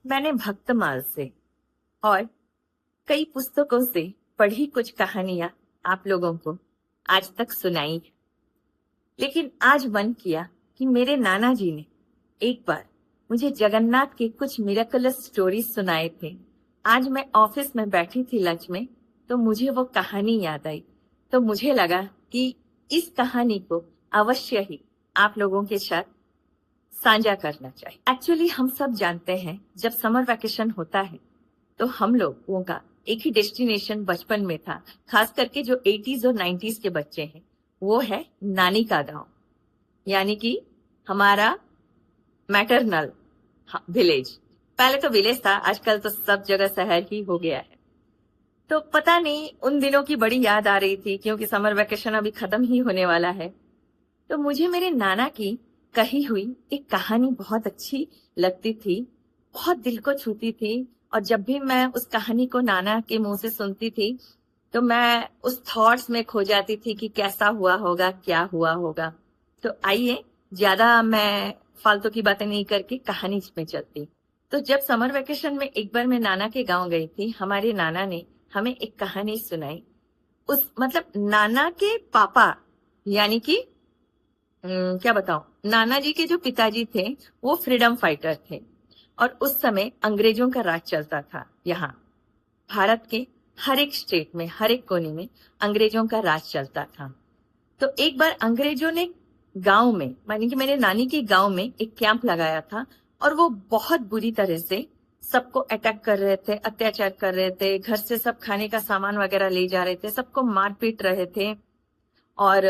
मैंने भक्तमाल से और कई पुस्तकों से पढ़ी कुछ कहानियां आप लोगों को आज तक सुनाई है। लेकिन आज मन किया कि मेरे नाना जी ने एक बार मुझे जगन्नाथ की कुछ मिरेकलस स्टोरीज सुनाए थे। आज मैं ऑफिस में बैठी थी लंच में, तो मुझे वो कहानी याद आई। तो मुझे लगा कि इस कहानी को अवश्य ही आप लोगों के साथ साझा करना चाहिए। एक्चुअली हम सब जानते हैं, जब समर वैकेशन होता है तो हम लोगों का एक ही डेस्टिनेशन बचपन में था। खास करके जो 80s और 90s के बच्चे हैं, वो है नानी का गांव, यानी कि हमारा मैटरनल विलेज। पहले तो विलेज था, आजकल तो सब जगह शहर ही हो गया है। तो पता नहीं, उन दिनों की बड़ी याद आ रही थी, क्योंकि समर वैकेशन अभी खत्म ही होने वाला है। तो मुझे मेरे नाना की कही हुई एक कहानी बहुत अच्छी लगती थी, बहुत दिल को छूती थी। और जब भी मैं उस कहानी को नाना के मुंह से सुनती थी, तो मैं उस थॉट्स में खो जाती थी कि कैसा हुआ होगा, क्या हुआ होगा। तो आइए, ज्यादा मैं फालतू की बातें नहीं करके कहानी में चलती। तो जब समर वेकेशन में एक बार मैं नाना के गांव गई थी, हमारे नाना ने हमें एक कहानी सुनाई। उस मतलब नाना के पापा, यानी कि क्या बताऊं, नाना जी के जो पिताजी थे वो फ्रीडम फाइटर थे। और उस समय अंग्रेजों का राज चलता था यहाँ भारत के हर एक स्टेट में, हर एक कोने में अंग्रेजों का राज चलता था। तो एक बार अंग्रेजों ने गांव में, मानी कि मेरे नानी के गांव में एक कैंप लगाया था। और वो बहुत बुरी तरह से सबको अटैक कर रहे थे, अत्याचार कर रहे थे, घर से सब खाने का सामान वगैरह ले जा रहे थे, सबको मार पीट रहे थे। और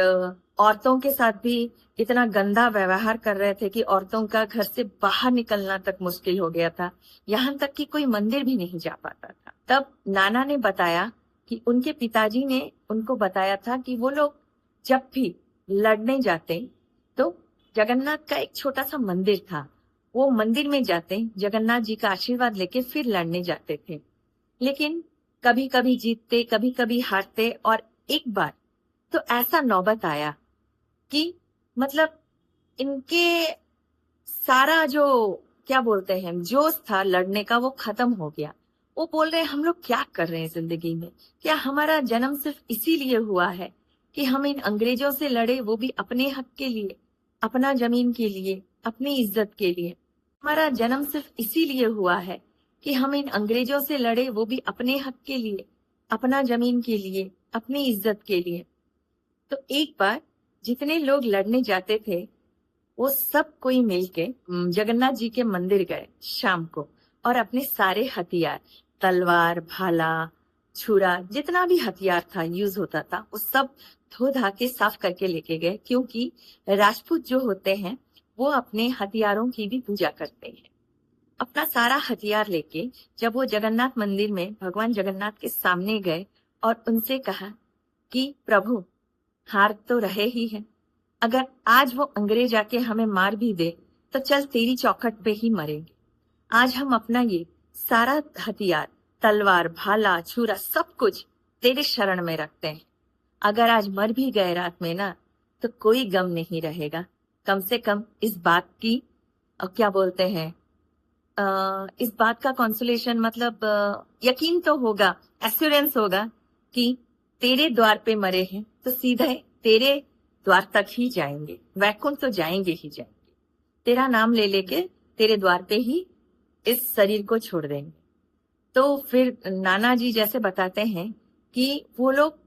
औरतों के साथ भी इतना गंदा व्यवहार कर रहे थे कि औरतों का घर से बाहर निकलना तक मुश्किल हो गया था। यहाँ तक कि कोई मंदिर भी नहीं जा पाता था। तब नाना ने बताया कि उनके पिताजी ने उनको बताया था कि वो लोग जब भी लड़ने जाते तो जगन्नाथ का एक छोटा सा मंदिर था, वो मंदिर में जाते, जगन्नाथ जी का आशीर्वाद लेके फिर लड़ने जाते थे। लेकिन कभी कभी जीतते, कभी कभी हारते। और एक बार तो ऐसा नौबत आया कि मतलब इनके सारा जो, क्या बोलते हैं, जोश था लड़ने का, वो खत्म हो गया। वो बोल रहे हैं, हम लोग क्या कर रहे हैं जिंदगी में? क्या हमारा जन्म सिर्फ इसीलिए हुआ है कि हम इन अंग्रेजों से लड़े, वो भी अपने हक के लिए, अपना जमीन के लिए, अपनी इज्जत के लिए? हमारा जन्म सिर्फ इसीलिए हुआ है कि हम इन अंग्रेजों से लड़े, वो भी अपने हक के लिए, अपना जमीन के लिए, अपनी इज्जत के लिए? तो एक बार जितने लोग लड़ने जाते थे, वो सब कोई मिलके जगन्नाथ जी के मंदिर गए शाम को। और अपने सारे हथियार, तलवार, भाला, छुरा, जितना भी हथियार था यूज होता था, वो सब धो धा के साफ करके लेके गए। क्योंकि राजपूत जो होते हैं, वो अपने हथियारों की भी पूजा करते हैं। अपना सारा हथियार लेके जब वो जगन्नाथ मंदिर में भगवान जगन्नाथ के सामने गए और उनसे कहा कि प्रभु, हार तो रहे ही है, अगर आज वो अंग्रेज आके हमें मार भी दे तो चल, तेरी चौखट पे ही मरेंगे। आज हम अपना ये सारा हथियार, तलवार, भाला, छुरा, सब कुछ तेरे शरण में रखते हैं। अगर आज मर भी गए रात में ना, तो कोई गम नहीं रहेगा। कम से कम इस बात की, क्या बोलते हैं, इस बात का कॉन्सोलेशन, मतलब यकीन तो होगा, एश्योरेंस होगा कि तेरे द्वार पे मरे हैं तो सीधे तेरे द्वार तक ही जाएंगे, वैकुंठ तो जाएंगे ही जाएंगे। तेरा नाम ले लेके तेरे द्वार पे ही इस शरीर को छोड़ देंगे। तो फिर नाना जी जैसे बताते हैं कि वो लोग,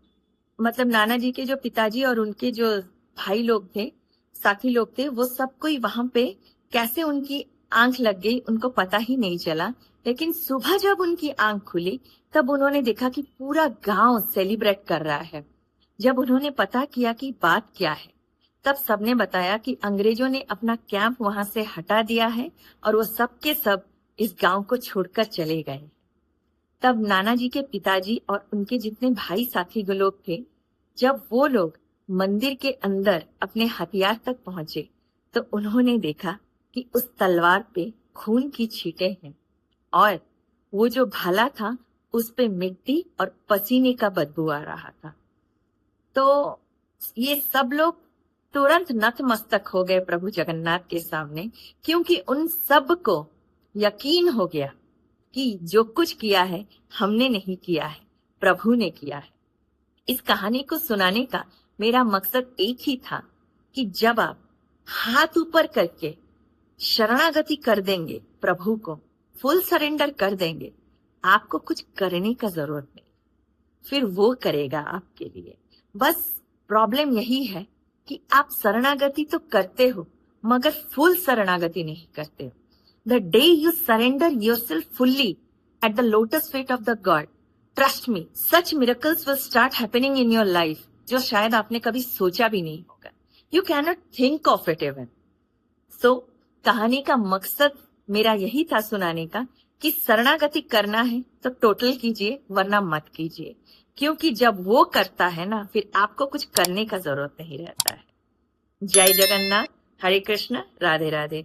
मतलब नाना जी के जो पिताजी और उनके जो भाई लोग थे, साथी लोग थे, वो सब कोई वहां पे कैसे उनकी आंख लग गई उनको पता ही नहीं चला। लेकिन सुबह जब उनकी आंख खुली, तब उन्होंने देखा कि पूरा गांव सेलिब्रेट कर रहा है। जब उन्होंने पता किया कि बात क्या है, तब सबने बताया कि अंग्रेजों ने अपना कैंप वहां से हटा दिया है और वो सब के सब इस गांव को छोड़कर चले गए। तब नाना जी के पिताजी और उनके जितने भाई साथी लोग थे, जब वो लोग मंदिर के अंदर अपने हथियार तक पहुंचे, तो उन्होंने देखा कि उस तलवार पे खून की छींटे हैं और वो जो भाला था उस पे मिट्टी और पसीने का बदबू आ रहा था। तो ये सब लोग तुरंत नतमस्तक हो गए प्रभु जगन्नाथ के सामने, क्योंकि उन सब को यकीन हो गया कि जो कुछ किया है हमने नहीं किया है, प्रभु ने किया है। इस कहानी को सुनाने का मेरा मकसद एक ही था कि जब आप हाथ ऊपर करके शरणागति कर देंगे, प्रभु को फुल सरेंडर कर देंगे, आपको कुछ करने का जरूरत नहीं, फिर वो करेगा आपके लिए। बस प्रॉब्लम यही है कि आप शरणागति तो करते हो मगर फुल शरणागति नहीं करते हो। The day you surrender yourself fully at the lotus feet of the God, trust me, such miracles will start happening in your life जो शायद आपने कभी सोचा भी नहीं होगा। You can not think of it even. So कहानी का मकसद मेरा यही था सुनाने का कि शरणागति करना है तो टोटल कीजिए, वरना मत कीजिए, क्योंकि जब वो करता है ना फिर आपको कुछ करने का जरूरत नहीं रहता है। जय जगन्नाथ, हरे कृष्ण, राधे राधे।